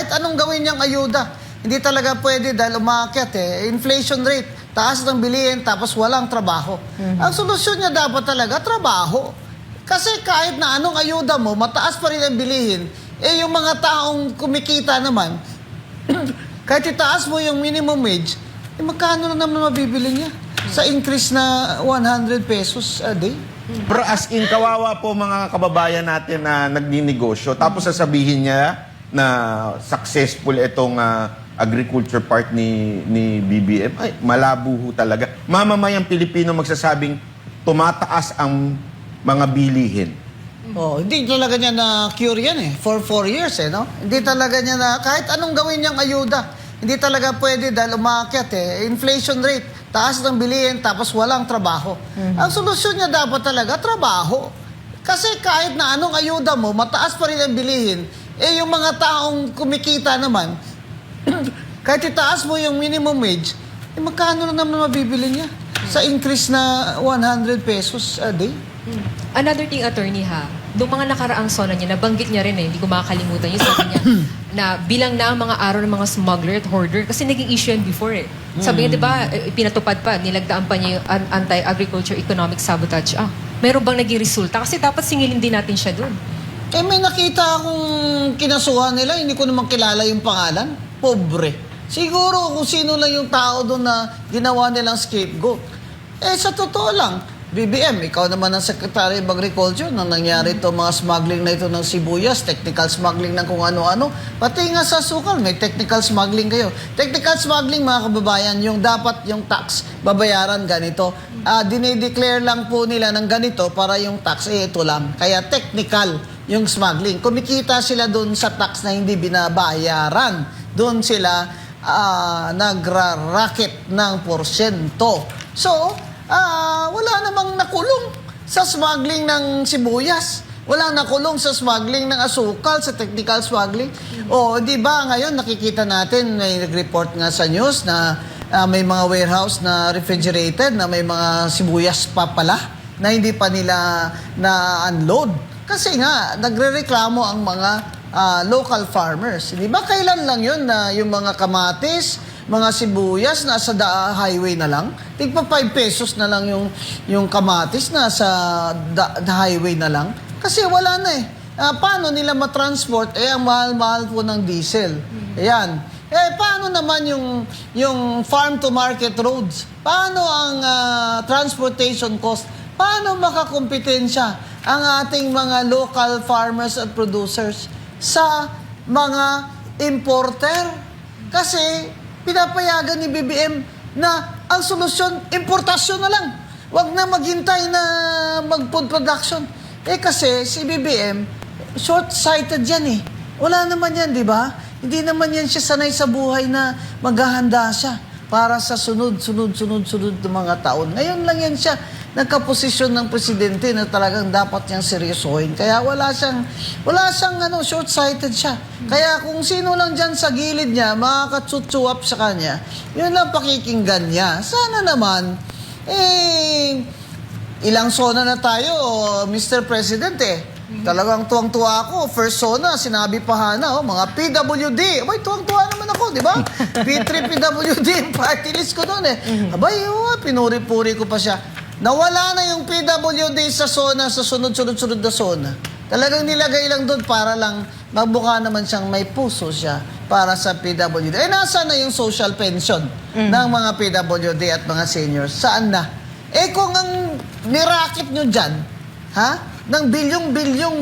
Kahit anong gawin niyang ayuda, hindi talaga pwede dahil umakyat inflation rate, taas ng bilihin, tapos walang trabaho. Ang solusyon niya dapat talaga, trabaho. Kasi kahit na anong ayuda mo, mataas pa rin ang bilihin, yung mga taong kumikita naman, kahit itaas mo yung minimum wage, magkano na naman mabibili niya sa increase na 100 pesos a day? Pero as in, kawawa po mga kababayan natin na nagninegosyo. Tapos sasabihin niya na successful itong agriculture part ni BBM. Ay, malabo ho talaga. Mamamayang Pilipino magsasabing tumataas ang mga bilihin. Hindi talaga niya na-cure yan for 4 years no? Hindi talaga niya na, kahit anong gawin niyang ayuda, hindi talaga pwede dahil umakyat inflation rate, taas ng bilihin, tapos walang trabaho. Ang solusyon niya dapat talaga, trabaho. Kasi kahit na anong ayuda mo, mataas pa rin ang bilihin, yung mga taong kumikita naman, kahit itaas mo yung minimum wage, magkano na naman mabibili niya sa increase na 100 pesos a day? Another thing, attorney doong mga nakaraang SONA niya, nabanggit niya rin hindi ko makakalimutan yung sabi niya, na bilang na ang mga araw ng mga smuggler at hoarder, kasi naging issue yan before Sabi niya, di ba, pinatupad pa, nilagdaan pa niya yung Anti-Agriculture Economic Sabotage. Meron bang naging resulta? Kasi dapat singilin din natin siya doon. May nakita akong kinasuhan nila, hindi ko naman kilala yung pangalan. Pobre. Siguro kung sino lang yung tao doon na ginawa nilang scapegoat. Sa totoo lang, BBM, ikaw naman ang Secretary of Agriculture nang nangyari ito mga smuggling na ito ng sibuyas, technical smuggling ng kung ano-ano. Pati nga sa sukal, may technical smuggling kayo. Technical smuggling, mga kababayan, yung dapat yung tax babayaran ganito. Dinideclare lang po nila ng ganito para yung tax, ito lang. Kaya technical yung smuggling. Kumikita sila doon sa tax na hindi binabayaran. Doon sila nagra-racket ng porsyento. So, wala namang nakulong sa smuggling ng sibuyas. Wala nakulong sa smuggling ng asukal, sa technical smuggling. Di ba ngayon nakikita natin, may nag-report nga sa news na may mga warehouse na refrigerated, na may mga sibuyas pa pala na hindi pa nila na-unload. Kasi nga, nagre-reklamo ang mga local farmers. Di ba kailan lang yun na yung mga kamatis, mga sibuyas nasa highway na lang? Tigpa 5 pesos na lang yung kamatis nasa highway na lang. Kasi wala na paano nila matransport? Ang mahal-mahal po ng diesel. Ayan. Paano naman yung farm to market roads? Paano ang transportation cost? Paano makakompetensya ang ating mga local farmers at producers sa mga importer? Kasi pinapayagan ni BBM na ang solusyon, importasyon na lang. Huwag na maghintay na mag-food production. Kasi si BBM, short-sighted yan Wala naman yan, di ba? Hindi naman yan siya sanay sa buhay na maghahanda siya para sa sunod ng mga taon. Ngayon lang yan siya nagkaposisyon ng presidente na talagang dapat niyang seryosohin. Kaya wala siyang short-sighted siya. Kaya kung sino lang dyan sa gilid niya, makakatsutsuwap sa kanya, yun lang pakikinggan niya. Sana naman, ilang SONA na tayo, Mr. President Talagang tuwang-tuwa ako. First SONA, sinabi pa mga PWD. Abay, tuwang-tuwa naman ako, di ba? P3 PWD, party list ko doon Abay, pinuri-puri ko pa siya. Nawala na yung PWD sa SONA, sa sunod-sunod na SONA. Talagang nilagay lang doon para lang magbuka naman siyang may puso siya para sa PWD. Nasa na yung social pension ng mga PWD at mga seniors? Saan na? Kung ang nirakit nyo dyan, ng bilyong-bilyong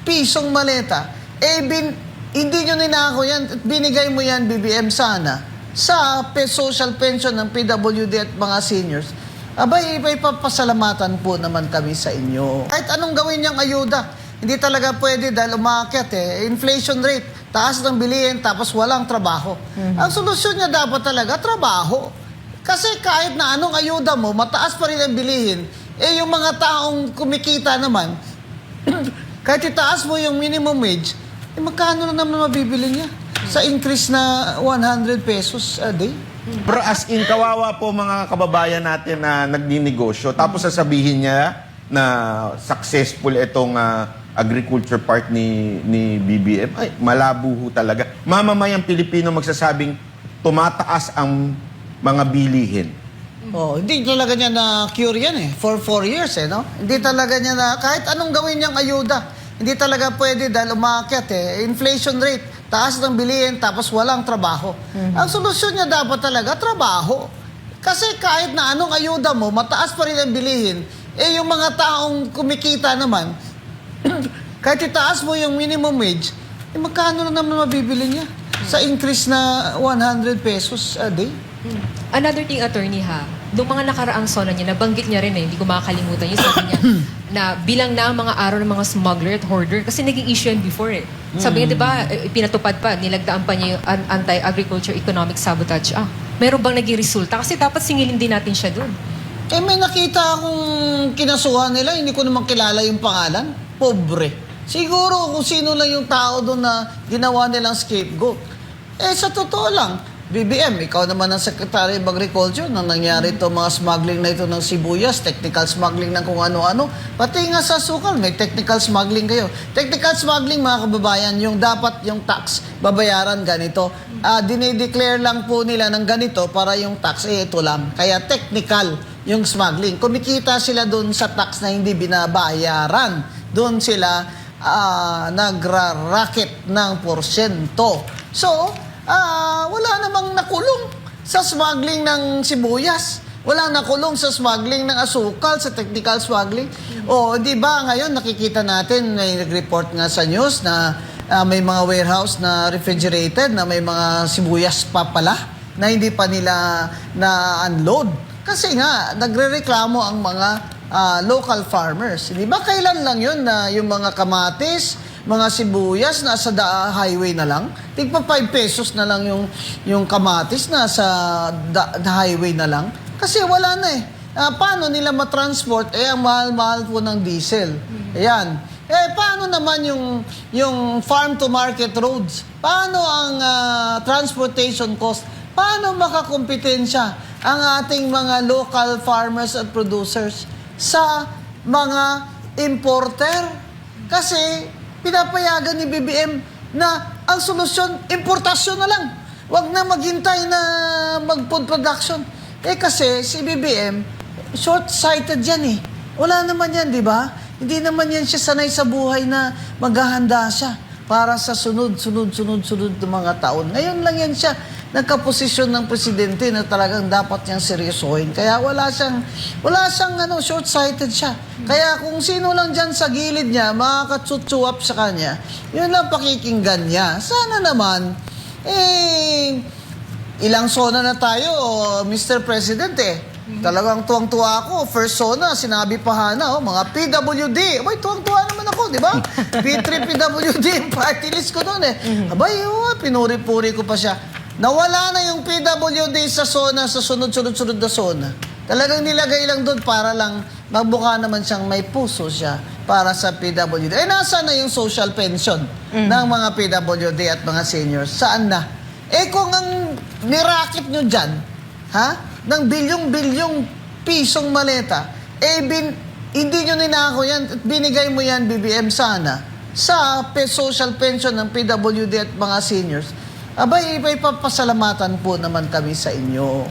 pisong maleta, hindi nyo ninako yan at binigay mo yan, BBM, sana sa social pension ng PWD at mga seniors. Abay, papasalamatan po naman kami sa inyo. Kahit anong gawin niyang ayuda, hindi talaga pwede dahil umakyat inflation rate, taas ng bilihin, tapos walang trabaho. Ang solusyon niya dapat talaga, trabaho. Kasi kahit na anong ayuda mo, mataas pa rin ang bilihin, yung mga taong kumikita naman, kahit itaas mo yung minimum wage, magkano na naman mabibili niya sa increase na 100 pesos a day? Pero as in, kawawa po mga kababayan natin na nagninegosyo. Tapos sasabihin niya na successful itong agriculture part ni BBM, ay malabo ho talaga. Mamamayang Pilipino magsasabing tumataas ang mga bilihin. Oh, hindi talaga niya na cure yan for 4 years no? Hindi talaga niya na kahit anong gawin niyang ayuda, hindi talaga pwede dahil umakyat inflation rate, taas ng bilihin tapos walang trabaho. Ang solusyon niya dapat talaga trabaho. Kasi kahit na anong ayuda mo, mataas pa rin ang bilihin, yung mga taong kumikita naman, kahit itaas mo yung minimum wage, magkano na naman mabibili niya sa increase na 100 pesos a day? Another thing, attorney nung mga nakaraang SONA niya, nabanggit niya rin hindi ko makakalimutan yung sabi niya, na bilang na ang mga araw ng mga smuggler at hoarder, kasi naging issue yan before Sabi niya, di ba, pinatupad pa, nilagdaan pa niya yung Anti-Agriculture Economic Sabotage. Meron bang naging resulta? Kasi dapat singilin din natin siya dun. May nakita akong kinasuhan nila, hindi ko naman kilala yung pangalan. Pobre. Siguro kung sino lang yung tao doon na ginawa nilang scapegoat. Sa totoo lang, BBM, ikaw naman ang Secretary of Agriculture nang nangyari ito mga smuggling na ito ng sibuyas, technical smuggling ng kung ano-ano. Pati nga sa sukal, may technical smuggling kayo. Technical smuggling, mga kababayan, yung dapat yung tax babayaran ganito. Dinideclare lang po nila ng ganito para yung tax, ito lang. Kaya technical yung smuggling. Kumikita sila doon sa tax na hindi binabayaran. Doon sila nagra-racket ng porsyento. So, wala namang nakulong sa smuggling ng sibuyas. Wala nakulong sa smuggling ng asukal, sa technical smuggling. Di ba ngayon nakikita natin, may nag-report nga sa news na may mga warehouse na refrigerated, na may mga sibuyas pa pala na hindi pa nila na-unload. Kasi nga, nagre-reklamo ang mga local farmers. Di ba kailan lang yun na yung mga kamatis, mga sibuyas nasa highway na lang? Tigpa 5 pesos na lang yung kamatis nasa highway na lang. Kasi wala na paano nila matransport? Ang mahal-mahal po ng diesel. Ayan. Paano naman yung farm to market roads? Paano ang transportation cost? Paano makakompetensya ang ating mga local farmers at producers sa mga importer? Kasi pinapayagan ni BBM na ang solusyon, importasyon na lang. Huwag na maghintay na mag-food production. Kasi si BBM, short-sighted yan Wala naman yan, di ba? Hindi naman yan siya sanay sa buhay na maghahanda siya para sa sunod ng mga taon. Ngayon lang yan siya nagkaposisyon ng presidente na talagang dapat niyang seryosohin. Kaya wala siyang short-sighted siya. Kaya kung sino lang dyan sa gilid niya, makakatsutsu up sa kanya, yun lang pakikinggan niya. Sana naman, ilang SONA na tayo, Mr. President Talagang tuwang-tuwa ako. First SONA, sinabi pa mga PWD. Abay, tuwang-tuwa naman ako, di ba? P3 PWD, party list ko doon Abay, pinuri-puri ko pa siya. Nawala na yung PWD sa SONA, sa sunod-sunod na SONA. Talagang nilagay lang doon para lang magbuka naman siyang may puso siya para sa PWD. Nasa na yung social pension ng mga PWD at mga seniors? Saan na? Kung ang nirakit nyo dyan, ng bilyong-bilyong pisong maleta, hindi nyo ninako yan at binigay mo yan, BBM, sana sa social pension ng PWD at mga seniors. Abay, papasalamatan po naman kami sa inyo.